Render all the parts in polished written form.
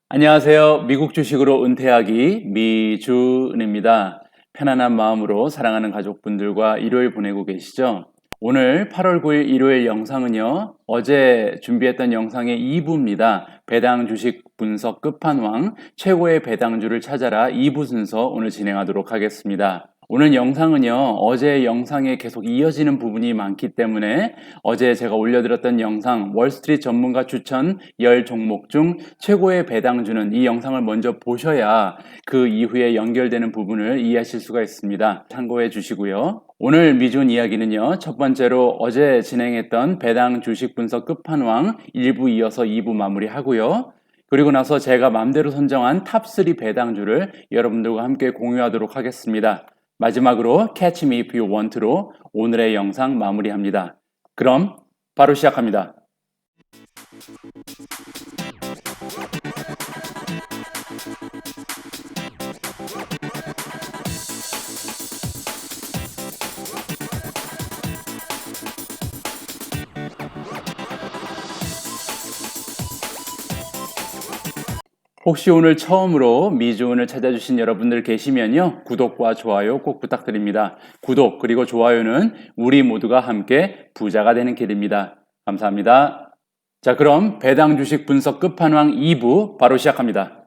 안녕하세요. 미국 주식으로 은퇴하기 미준입니다. 편안한 마음으로 사랑하는 가족분들과 일요일 보내고 계시죠? 오늘 8월 9일 일요일 영상은요. 어제 준비했던 영상의 2부입니다. 배당 주식 분석 끝판왕 최고의 배당주를 찾아라 2부 순서 오늘 진행하도록 하겠습니다. 오늘 영상은요, 어제 영상에 계속 이어지는 부분이 많기 때문에 어제 제가 올려드렸던 영상 월스트리트 전문가 추천 10종목 중 최고의 배당주는 이 영상을 먼저 보셔야 그 이후에 연결되는 부분을 이해하실 수가 있습니다. 참고해 주시고요. 오늘 미준 이야기는요, 첫 번째로 어제 진행했던 배당 주식 분석 끝판왕 1부 이어서 2부 마무리하고요. 그리고 나서 제가 맘대로 선정한 탑3 배당주를 여러분들과 함께 공유하도록 하겠습니다. 마지막으로 Catch Me If You Want로 오늘의 영상 마무리합니다. 그럼 바로 시작합니다. 혹시 오늘 처음으로 미주은을 찾아주신 여러분들 계시면요, 구독과 좋아요 꼭 부탁드립니다. 구독 그리고 좋아요는 우리 모두가 함께 부자가 되는 길입니다. 감사합니다. 자, 그럼 배당 주식 분석 끝판왕 2부 바로 시작합니다.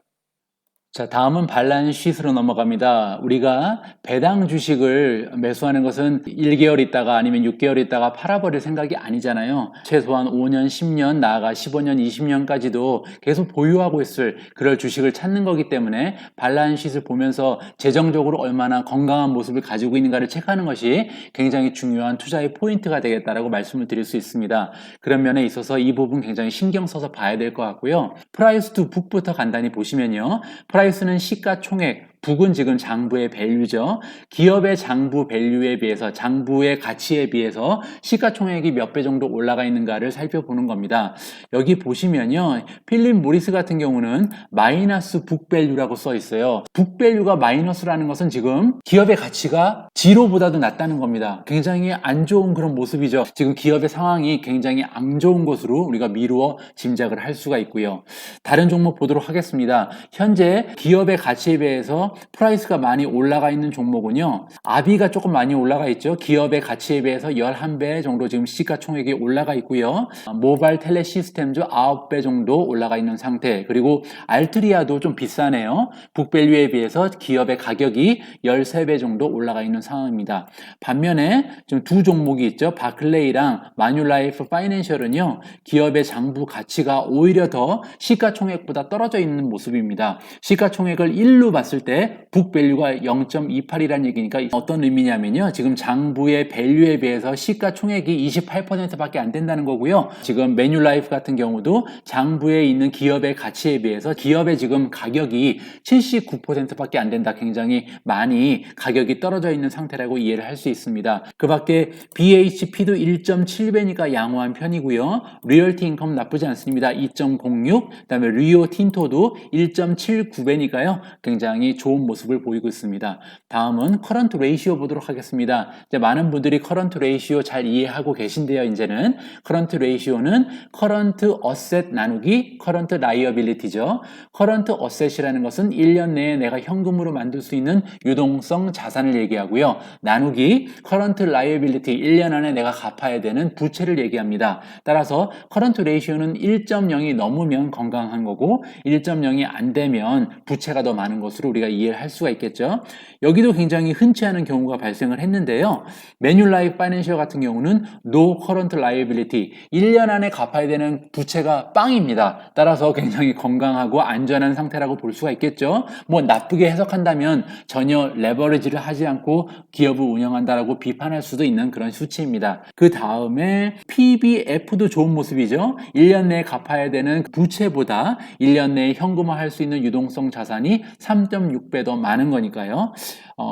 자, 다음은 발란시트로 넘어갑니다. 우리가 배당 주식을 매수하는 것은 1개월 있다가 아니면 6개월 있다가 팔아버릴 생각이 아니잖아요. 최소한 5년, 10년, 나아가 15년, 20년까지도 계속 보유하고 있을 그럴 주식을 찾는 거기 때문에 발란시트를 보면서 재정적으로 얼마나 건강한 모습을 가지고 있는가를 체크하는 것이 굉장히 중요한 투자의 포인트가 되겠다라고 말씀을 드릴 수 있습니다. 그런 면에 있어서 이 부분 굉장히 신경 써서 봐야 될 것 같고요. 프라이스 투 북부터 간단히 보시면요. 프라이스는 시가총액, 북은 지금 장부의 밸류죠. 기업의 장부 밸류에 비해서, 장부의 가치에 비해서 시가총액이 몇 배 정도 올라가 있는가를 살펴보는 겁니다. 여기 보시면요, 필립 모리스 같은 경우는 마이너스 북밸류라고 써 있어요. 북밸류가 마이너스라는 것은 지금 기업의 가치가 지로보다도 낮다는 겁니다. 굉장히 안 좋은 그런 모습이죠. 지금 기업의 상황이 굉장히 안 좋은 것으로 우리가 미루어 짐작을 할 수가 있고요. 다른 종목 보도록 하겠습니다. 현재 기업의 가치에 비해서 프라이스가 많이 올라가 있는 종목은요, 아비가 조금 많이 올라가 있죠. 기업의 가치에 비해서 11배 정도 지금 시가총액이 올라가 있고요. 모바일 텔레 시스템즈 9배 정도 올라가 있는 상태. 그리고 알트리아도 좀 비싸네요. 북밸류에 비해서 기업의 가격이 13배 정도 올라가 있는 상황입니다. 반면에 지금 두 종목이 있죠. 바클레이랑 마뉴라이프 파이낸셜은요, 기업의 장부 가치가 오히려 더 시가총액보다 떨어져 있는 모습입니다. 시가총액을 1로 봤을 때 북밸류가 0.28이라는 얘기니까 어떤 의미냐면요, 지금 장부의 밸류에 비해서 시가총액이 28%밖에 안 된다는 거고요. 지금 매뉴라이프 같은 경우도 장부에 있는 기업의 가치에 비해서 기업의 지금 가격이 79%밖에 안 된다. 굉장히 많이 가격이 떨어져 있는 상태라고 이해를 할 수 있습니다. 그 밖에 BHP도 1.7배니까 양호한 편이고요. 리얼티 인컴 나쁘지 않습니다. 2.06, 그 다음에 리오 틴토도 1.79배니까요. 굉장히 좋은 모습을 보이고 있습니다. 다음은 커런트 레이시오 보도록 하겠습니다. 이제 많은 분들이 커런트 레이시오 잘 이해하고 계신데요. 이제는 커런트 레이시오는 커런트 어셋 나누기 커런트 라이어빌리티죠. 커런트 어셋이라는 것은 1년 내에 내가 현금으로 만들 수 있는 유동성 자산을 얘기하고요. 나누기 커런트 라이어빌리티, 1년 안에 내가 갚아야 되는 부채를 얘기합니다. 따라서 커런트 레이시오는 1.0이 넘으면 건강한 거고 1.0이 안 되면 부채가 더 많은 것으로 우리가 이해를 할 수가 있겠죠. 여기도 굉장히 흔치 않은 경우가 발생을 했는데요. 매뉴라이프 파이낸셜 같은 경우는 No Current Liability, 1년 안에 갚아야 되는 부채가 빵입니다. 따라서 굉장히 건강하고 안전한 상태라고 볼 수가 있겠죠. 뭐 나쁘게 해석한다면 전혀 레버리지를 하지 않고 기업을 운영한다라고 비판할 수도 있는 그런 수치입니다. 그 다음에 PBF도 좋은 모습이죠. 1년 내에 갚아야 되는 부채보다 1년 내에 현금화할 수 있는 유동성 자산이 3.6% 1.6배 더 많은 거니까요.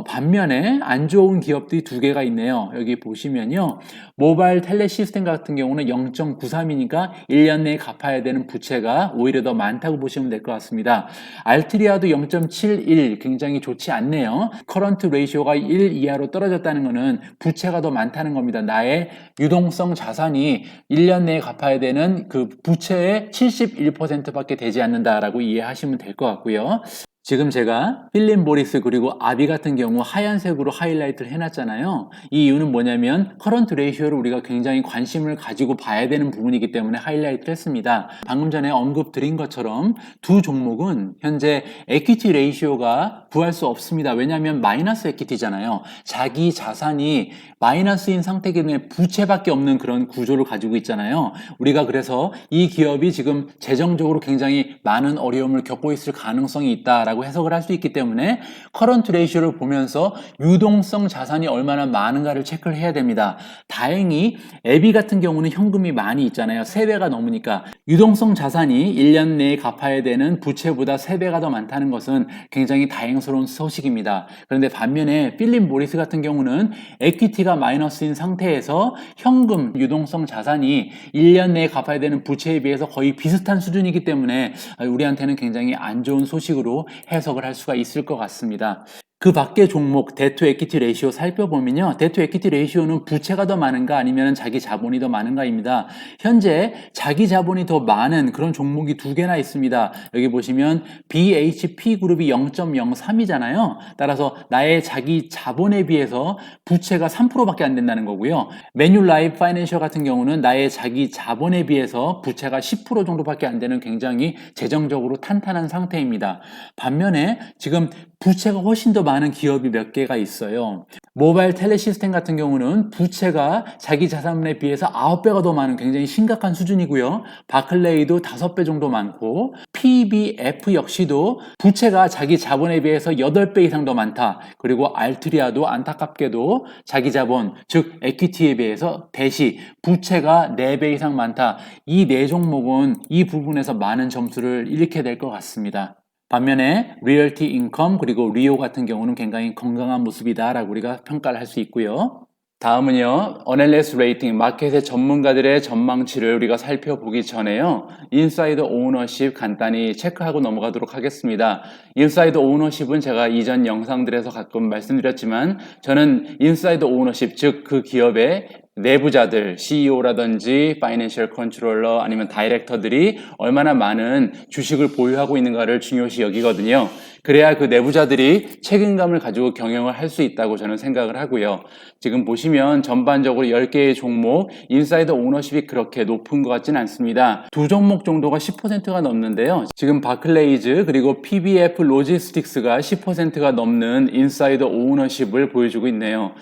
반면에 안 좋은 기업들이 두 개가 있네요. 여기 보시면요. 모바일 텔레 시스템 같은 경우는 0.93이니까 1년 내에 갚아야 되는 부채가 오히려 더 많다고 보시면 될 것 같습니다. 알트리아도 0.71 굉장히 좋지 않네요. 커런트 레이시오가 1 이하로 떨어졌다는 것은 부채가 더 많다는 겁니다. 나의 유동성 자산이 1년 내에 갚아야 되는 그 부채의 71%밖에 되지 않는다라고 이해하시면 될 것 같고요. 지금 제가 필립 모리스 그리고 아비 같은 경우 하얀색으로 하이라이트를 해놨잖아요. 이 이유는 뭐냐면 커런트 레이시오를 우리가 굉장히 관심을 가지고 봐야 되는 부분이기 때문에 하이라이트를 했습니다. 방금 전에 언급드린 것처럼 두 종목은 현재 에퀴티 레이시오가 구할 수 없습니다. 왜냐하면 마이너스 에퀴티잖아요. 자기 자산이 마이너스인 상태이기 때문에 부채밖에 없는 그런 구조를 가지고 있잖아요. 우리가 그래서 이 기업이 지금 재정적으로 굉장히 많은 어려움을 겪고 있을 가능성이 있다라고 해석을 할 수 있기 때문에 커런트 레이시오를 보면서 유동성 자산이 얼마나 많은가를 체크를 해야 됩니다. 다행히 애비 같은 경우는 현금이 많이 있잖아요. 3배가 넘으니까 유동성 자산이 1년 내에 갚아야 되는 부채보다 3배가 더 많다는 것은 굉장히 다행스러운 소식입니다. 그런데 반면에 필립 모리스 같은 경우는 에퀴티가 마이너스인 상태에서 현금 유동성 자산이 1년 내에 갚아야 되는 부채에 비해서 거의 비슷한 수준이기 때문에 우리한테는 굉장히 안 좋은 소식으로 해석을 할 수가 있을 것 같습니다. 그 밖의 종목 데트 에퀴티 레이시오 살펴보면요. 데트 에퀴티 레이시오는 부채가 더 많은가 아니면 자기 자본이 더 많은가입니다. 현재 자기 자본이 더 많은 그런 종목이 두 개나 있습니다. 여기 보시면 BHP 그룹이 0.03이잖아요. 따라서 나의 자기 자본에 비해서 부채가 3%밖에 안 된다는 거고요. 메뉴라이프 파이낸셜 같은 경우는 나의 자기 자본에 비해서 부채가 10% 정도밖에 안 되는 굉장히 재정적으로 탄탄한 상태입니다. 반면에 지금 부채가 훨씬 더 많은 기업이 몇 개가 있어요. 모바일 텔레 시스템 같은 경우는 부채가 자기 자산에 비해서 9배가 더 많은 굉장히 심각한 수준이고요. 바클레이도 5배 정도 많고 PBF 역시도 부채가 자기 자본에 비해서 8배 이상 더 많다. 그리고 알트리아도 안타깝게도 자기 자본, 즉 에퀴티에 비해서 대시 부채가 4배 이상 많다. 이 네 종목은 이 부분에서 많은 점수를 잃게 될 것 같습니다. 반면에 리얼티 인컴 그리고 리오 같은 경우는 굉장히 건강한 모습이다라고 우리가 평가를 할 수 있고요. 다음은요. 어널리스트 레이팅, 마켓의 전문가들의 전망치를 우리가 살펴보기 전에요. 인사이더 오너십 간단히 체크하고 넘어가도록 하겠습니다. 인사이더 오너십은 제가 이전 영상들에서 가끔 말씀드렸지만 저는 인사이더 오너십, 즉 그 기업의 내부자들, CEO라든지 파이낸셜 컨트롤러 아니면 다이렉터들이 얼마나 많은 주식을 보유하고 있는가를 중요시 여기거든요. 그래야 그 내부자들이 책임감을 가지고 경영을 할 수 있다고 저는 생각을 하고요. 지금 보시면 전반적으로 10개의 종목 인사이더 오너십이 그렇게 높은 것 같지는 않습니다. 두 종목 정도가 10%가 넘는데요. 지금 바클레이즈 그리고 PBF 로지스틱스가 10%가 넘는 인사이더 오너십을 보여주고 있네요.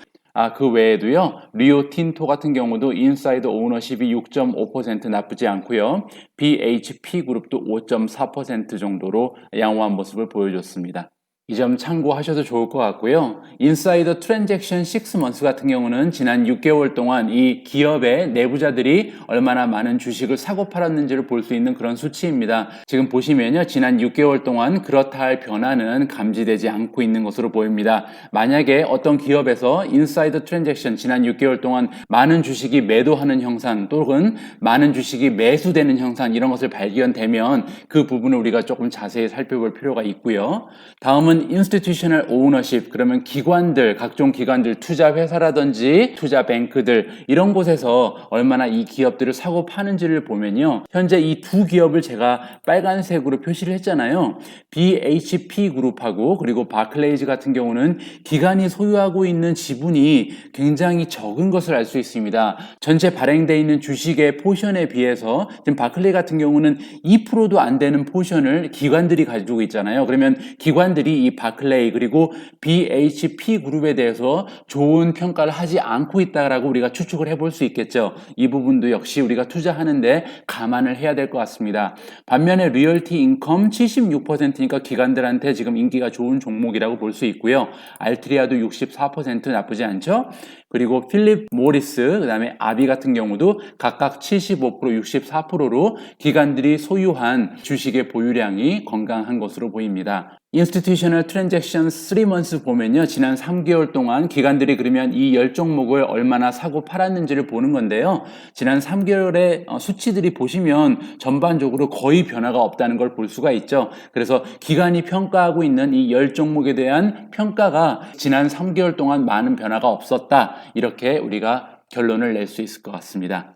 그 외에도요, 리오 틴토 같은 경우도 인사이더 오너십이 6.5% 나쁘지 않고요. BHP 그룹도 5.4% 정도로 양호한 모습을 보여줬습니다. 이 점 참고하셔도 좋을 것 같고요. 인사이더 트랜잭션 6months 같은 경우는 지난 6개월 동안 이 기업의 내부자들이 얼마나 많은 주식을 사고 팔았는지를 볼 수 있는 그런 수치입니다. 지금 보시면요. 지난 6개월 동안 그렇다 할 변화는 감지되지 않고 있는 것으로 보입니다. 만약에 어떤 기업에서 인사이더 트랜잭션 지난 6개월 동안 많은 주식이 매도하는 형상 또는 많은 주식이 매수되는 형상 이런 것을 발견되면 그 부분을 우리가 조금 자세히 살펴볼 필요가 있고요. 다음은 institutional ownership, 그러면 기관들, 각종 기관들, 투자 회사라든지 투자 뱅크들 이런 곳에서 얼마나 이 기업들을 사고 파는지를 보면요. 현재 이 두 기업을 제가 빨간색으로 표시를 했잖아요. BHP 그룹하고 그리고 바클레이즈 같은 경우는 기관이 소유하고 있는 지분이 굉장히 적은 것을 알 수 있습니다. 전체 발행되어 있는 주식의 포션에 비해서 지금 바클레이 같은 경우는 2%도 안 되는 포션을 기관들이 가지고 있잖아요. 그러면 기관들이 이 바클레이 그리고 BHP 그룹에 대해서 좋은 평가를 하지 않고 있다라고 우리가 추측을 해볼 수 있겠죠. 이 부분도 역시 우리가 투자하는데 감안을 해야 될 것 같습니다. 반면에 리얼티 인컴 76%니까 기관들한테 지금 인기가 좋은 종목이라고 볼 수 있고요. 알트리아도 64% 나쁘지 않죠. 그리고 필립 모리스, 그 다음에 아비 같은 경우도 각각 75%, 64%로 기관들이 소유한 주식의 보유량이 건강한 것으로 보입니다. Institutional Transactions 3months 보면요. 지난 3개월 동안 기관들이 그러면 이 10종목을 얼마나 사고 팔았는지를 보는 건데요. 지난 3개월의 수치들이 보시면 전반적으로 거의 변화가 없다는 걸 볼 수가 있죠. 그래서 기관이 평가하고 있는 이 10종목에 대한 평가가 지난 3개월 동안 많은 변화가 없었다. 이렇게 우리가 결론을 낼 수 있을 것 같습니다.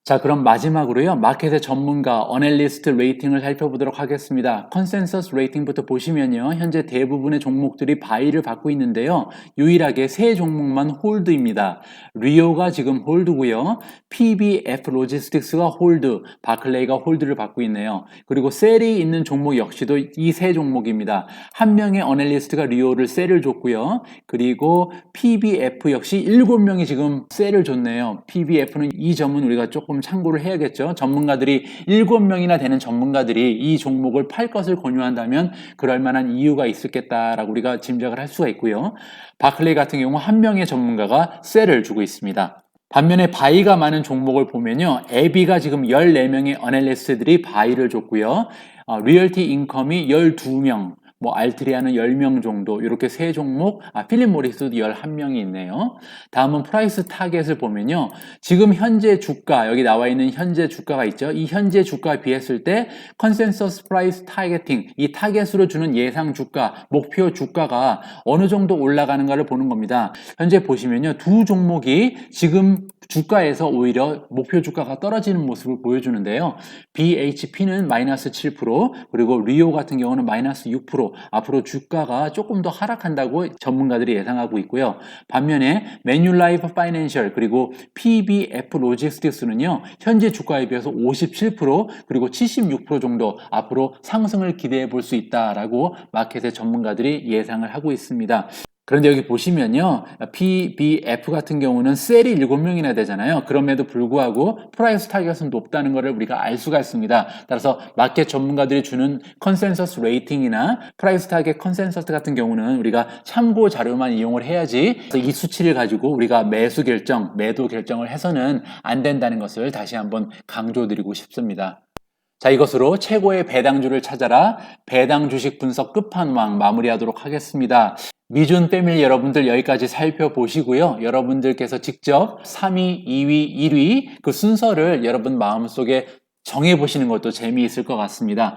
자, 그럼 마지막으로요. 마켓의 전문가, 어널리스트 레이팅을 살펴보도록 하겠습니다. 컨센서스 레이팅부터 보시면요. 현재 대부분의 종목들이 바이를 받고 있는데요. 유일하게 세 종목만 홀드입니다. 리오가 지금 홀드고요. PBF 로지스틱스가 홀드, 바클레이가 홀드를 받고 있네요. 그리고 셀이 있는 종목 역시도 이 세 종목입니다. 한 명의 어널리스트가 리오를 셀을 줬고요. 그리고 PBF 역시 7명이 지금 셀을 줬네요. PBF는 이 점은 우리가 조금 참고를 해야겠죠. 전문가들이 7명이나 되는 전문가들이 이 종목을 팔 것을 권유한다면 그럴 만한 이유가 있었겠다라고 우리가 짐작을 할 수가 있고요. 바클레이 같은 경우 한 명의 전문가가 셀을 주고 있습니다. 반면에 바이가 많은 종목을 보면요. 에비가 지금 14명의 어널리스트들이 바이를 줬고요. 리얼티 인컴이 12명, 알트리아는 10명 정도, 이렇게 세 종목, 필립 모리스도 11명이 있네요. 다음은 프라이스 타겟을 보면요. 지금 현재 주가, 여기 나와 있는 현재 주가가 있죠. 이 현재 주가에 비했을 때 컨센서스 프라이스 타겟팅, 이 타겟으로 주는 예상 주가, 목표 주가가 어느 정도 올라가는가를 보는 겁니다. 현재 보시면요. 두 종목이 지금 주가에서 오히려 목표 주가가 떨어지는 모습을 보여주는데요. BHP는 마이너스 7%, 그리고 리오 같은 경우는 마이너스 6%, 앞으로 주가가 조금 더 하락한다고 전문가들이 예상하고 있고요. 반면에 매뉴라이프 파이낸셜 그리고 PBF 로지스틱스는요. 현재 주가에 비해서 57% 그리고 76% 정도 앞으로 상승을 기대해 볼 수 있다라고 마켓의 전문가들이 예상을 하고 있습니다. 그런데 여기 보시면요. PBF 같은 경우는 셀이 7명이나 되잖아요. 그럼에도 불구하고 프라이스 타겟은 높다는 것을 우리가 알 수가 있습니다. 따라서 마켓 전문가들이 주는 컨센서스 레이팅이나 프라이스 타겟 컨센서스 같은 경우는 우리가 참고 자료만 이용을 해야지 이 수치를 가지고 우리가 매수 결정, 매도 결정을 해서는 안 된다는 것을 다시 한번 강조드리고 싶습니다. 자, 이것으로 최고의 배당주를 찾아라 배당 주식 분석 끝판왕 마무리하도록 하겠습니다. 미준 패밀리 여러분들 여기까지 살펴보시고요. 여러분들께서 직접 3위, 2위, 1위 그 순서를 여러분 마음속에 정해보시는 것도 재미있을 것 같습니다.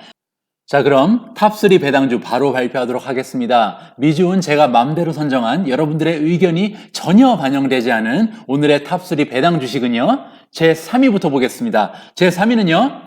자, 그럼 탑3 배당주 바로 발표하도록 하겠습니다. 미주은 제가 맘대로 선정한 여러분들의 의견이 전혀 반영되지 않은 오늘의 탑3 배당 주식은요. 제 3위부터 보겠습니다. 제 3위는요.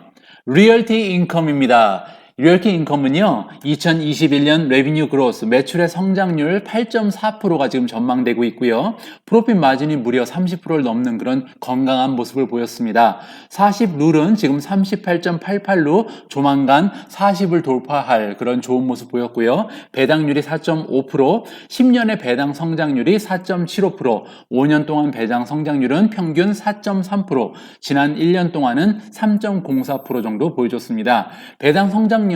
리얼티 인컴입니다. 리얼티 인컴은요, 2021년 레비뉴 그로스, 매출의 성장률 8.4%가 지금 전망되고 있고요. 프로핏 마진이 무려 30%를 넘는 그런 건강한 모습을 보였습니다. 40룰은 지금 38.88로 조만간 40을 돌파할 그런 좋은 모습 보였고요. 배당률이 4.5%, 10년의 배당 성장률이 4.75%, 5년 동안 배당 성장률은 평균 4.3%, 지난 1년 동안은 3.04% 정도 보여줬습니다. 배당 성장률은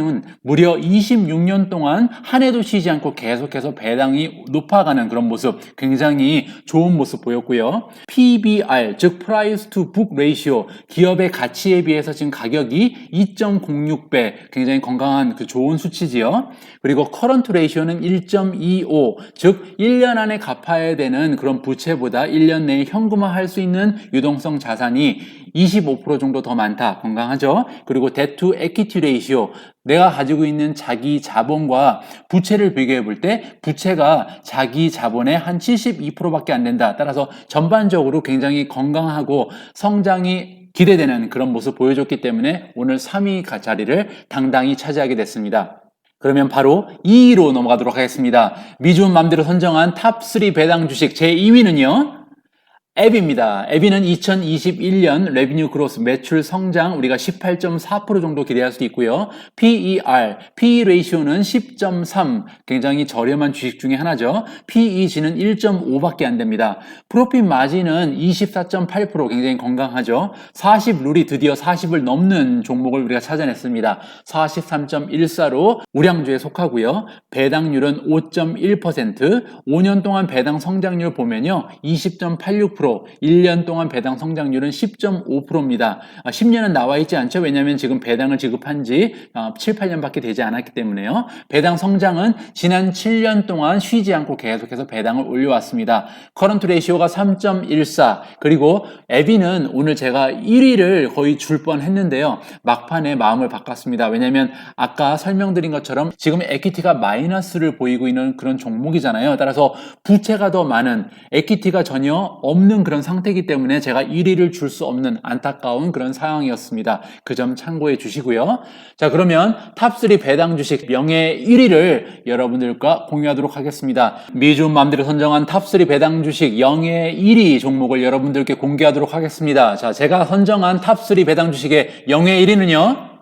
무려 26년 동안 한 해도 쉬지 않고 계속해서 배당이 높아가는 그런 모습, 굉장히 좋은 모습 보였고요. PBR, 즉 Price to Book Ratio, 기업의 가치에 비해서 지금 가격이 2.06배, 굉장히 건강한 그 좋은 수치지요. 그리고 Current Ratio는 1.25, 즉 1년 안에 갚아야 되는 그런 부채보다 1년 내에 현금화할 수 있는 유동성 자산이 25% 정도 더 많다. 건강하죠? 그리고 Debt to Equity Ratio, 내가 가지고 있는 자기 자본과 부채를 비교해 볼 때 부채가 자기 자본의 한 72%밖에 안 된다. 따라서 전반적으로 굉장히 건강하고 성장이 기대되는 그런 모습 보여줬기 때문에 오늘 3위 자리를 당당히 차지하게 됐습니다. 그러면 바로 2위로 넘어가도록 하겠습니다. 미주은 맘대로 선정한 탑3 배당 주식 제 2위는요. 앱입니다. 앱이는 2021년 레비뉴 그로스 매출 성장 우리가 18.4% 정도 기대할 수 있고요. PER, PE 레이쇼는 10.3, 굉장히 저렴한 주식 중에 하나죠. PEG는 1.5밖에 안 됩니다. 프로핏 마진은 24.8%, 굉장히 건강하죠. 40룰이 드디어 40을 넘는 종목을 우리가 찾아냈습니다. 43.14로 우량주에 속하고요. 배당률은 5.1%, 5년 동안 배당 성장률 보면요. 20.86%, 10%, 1년 동안 배당 성장률은 10.5%입니다. 10년은 나와 있지 않죠? 왜냐하면 지금 배당을 지급한 지 7, 8년밖에 되지 않았기 때문에요. 배당 성장은 지난 7년 동안 쉬지 않고 계속해서 배당을 올려왔습니다. 커런트 레이시오가 3.14, 그리고 에비는 오늘 제가 1위를 거의 줄 뻔했는데요. 막판에 마음을 바꿨습니다. 왜냐하면 아까 설명드린 것처럼 지금 에퀴티가 마이너스를 보이고 있는 그런 종목이잖아요. 따라서 부채가 더 많은, 에퀴티가 전혀 없는 그런 상태이기 때문에 제가 1위를 줄 수 없는 안타까운 그런 상황이었습니다. 그 점 참고해 주시고요. 자, 그러면 탑3 배당 주식 명예 1위를 여러분들과 공유하도록 하겠습니다. 미주음 맘대로 선정한 탑3 배당 주식 영예 1위 종목을 여러분들께 공개하도록 하겠습니다. 자, 제가 선정한 탑3 배당 주식의 영예 1위는요.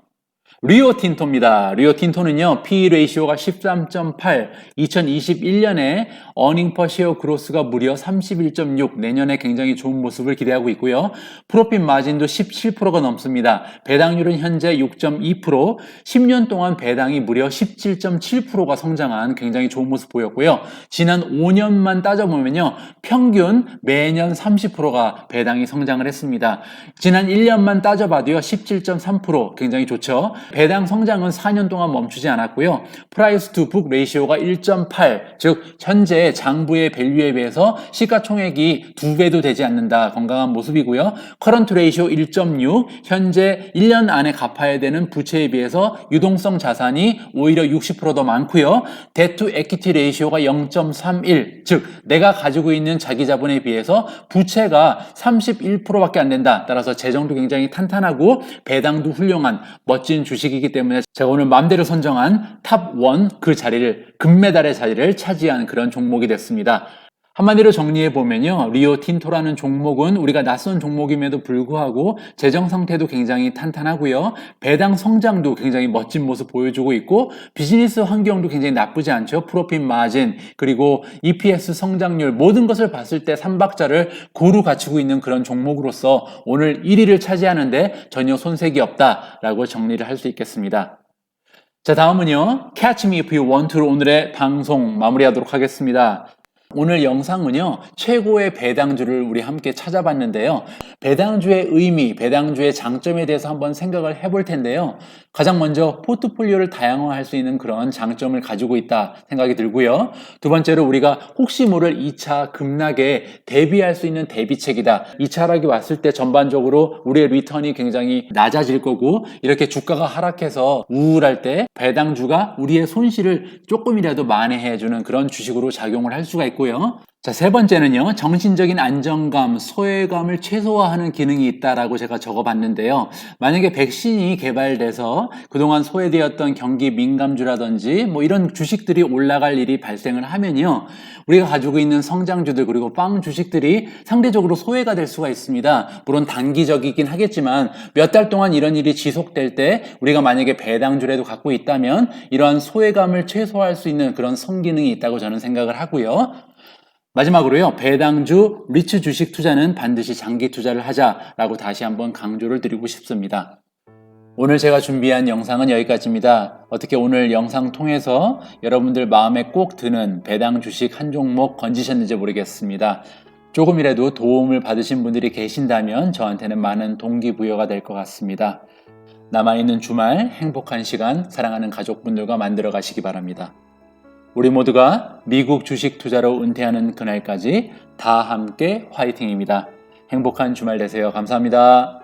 리오틴토입니다. 리오틴토는요, PE 레이시오가 13.8, 2021년에 어닝 퍼 쉐어 그로스가 무려 31.6, 내년에 굉장히 좋은 모습을 기대하고 있고요. 프로핏 마진도 17%가 넘습니다. 배당률은 현재 6.2%, 10년 동안 배당이 무려 17.7%가 성장한 굉장히 좋은 모습 보였고요. 지난 5년만 따져보면요, 평균 매년 30%가 배당이 성장을 했습니다. 지난 1년만 따져봐도요, 17.3%, 굉장히 좋죠. 배당 성장은 4년 동안 멈추지 않았고요. 프라이스 투 북 레이시오가 1.8, 즉 현재 장부의 밸류에 비해서 시가총액이 2배도 되지 않는다. 건강한 모습이고요. 커런트 레이시오 1.6, 현재 1년 안에 갚아야 되는 부채에 비해서 유동성 자산이 오히려 60% 더 많고요. 뎨 투 에퀴티 레이시오가 0.31, 즉 내가 가지고 있는 자기 자본에 비해서 부채가 31%밖에 안 된다. 따라서 재정도 굉장히 탄탄하고 배당도 훌륭한 멋진 주식이기 때문에 제가 오늘 맘대로 선정한 탑1 그 자리를, 금메달의 자리를 차지한 그런 종목이 됐습니다. 한마디로 정리해 보면요, 리오틴토라는 종목은 우리가 낯선 종목임에도 불구하고 재정 상태도 굉장히 탄탄하고요, 배당 성장도 굉장히 멋진 모습 보여주고 있고, 비즈니스 환경도 굉장히 나쁘지 않죠. 프로핏 마진, 그리고 EPS 성장률, 모든 것을 봤을 때 3박자를 고루 갖추고 있는 그런 종목으로서 오늘 1위를 차지하는데 전혀 손색이 없다라고 정리를 할 수 있겠습니다. 자, 다음은요, Catch Me If You Want To로 오늘의 방송 마무리하도록 하겠습니다. 오늘 영상은요, 최고의 배당주를 우리 함께 찾아봤는데요. 배당주의 의미, 배당주의 장점에 대해서 한번 생각을 해볼 텐데요. 가장 먼저 포트폴리오를 다양화할 수 있는 그런 장점을 가지고 있다 생각이 들고요. 두 번째로 우리가 혹시 모를 2차 급락에 대비할 수 있는 대비책이다. 2차 하락이 왔을 때 전반적으로 우리의 리턴이 굉장히 낮아질 거고, 이렇게 주가가 하락해서 우울할 때 배당주가 우리의 손실을 조금이라도 만회해주는 그런 주식으로 작용을 할 수가 있고, 자, 세 번째는요, 정신적인 안정감, 소외감을 최소화하는 기능이 있다라고 제가 적어봤는데요. 만약에 백신이 개발돼서 그동안 소외되었던 경기 민감주라든지 뭐 이런 주식들이 올라갈 일이 발생을 하면요, 우리가 가지고 있는 성장주들 그리고 빵 주식들이 상대적으로 소외가 될 수가 있습니다. 물론 단기적이긴 하겠지만 몇 달 동안 이런 일이 지속될 때 우리가 만약에 배당주라도 갖고 있다면 이러한 소외감을 최소화할 수 있는 그런 성기능이 있다고 저는 생각을 하고요. 마지막으로요, 배당주 리츠 주식 투자는 반드시 장기 투자를 하자라고 다시 한번 강조를 드리고 싶습니다. 오늘 제가 준비한 영상은 여기까지입니다. 어떻게 오늘 영상 통해서 여러분들 마음에 꼭 드는 배당 주식 한 종목 건지셨는지 모르겠습니다. 조금이라도 도움을 받으신 분들이 계신다면 저한테는 많은 동기부여가 될 것 같습니다. 남아있는 주말 행복한 시간 사랑하는 가족분들과 만들어 가시기 바랍니다. 우리 모두가 미국 주식 투자로 은퇴하는 그날까지 다 함께 화이팅입니다. 행복한 주말 되세요. 감사합니다.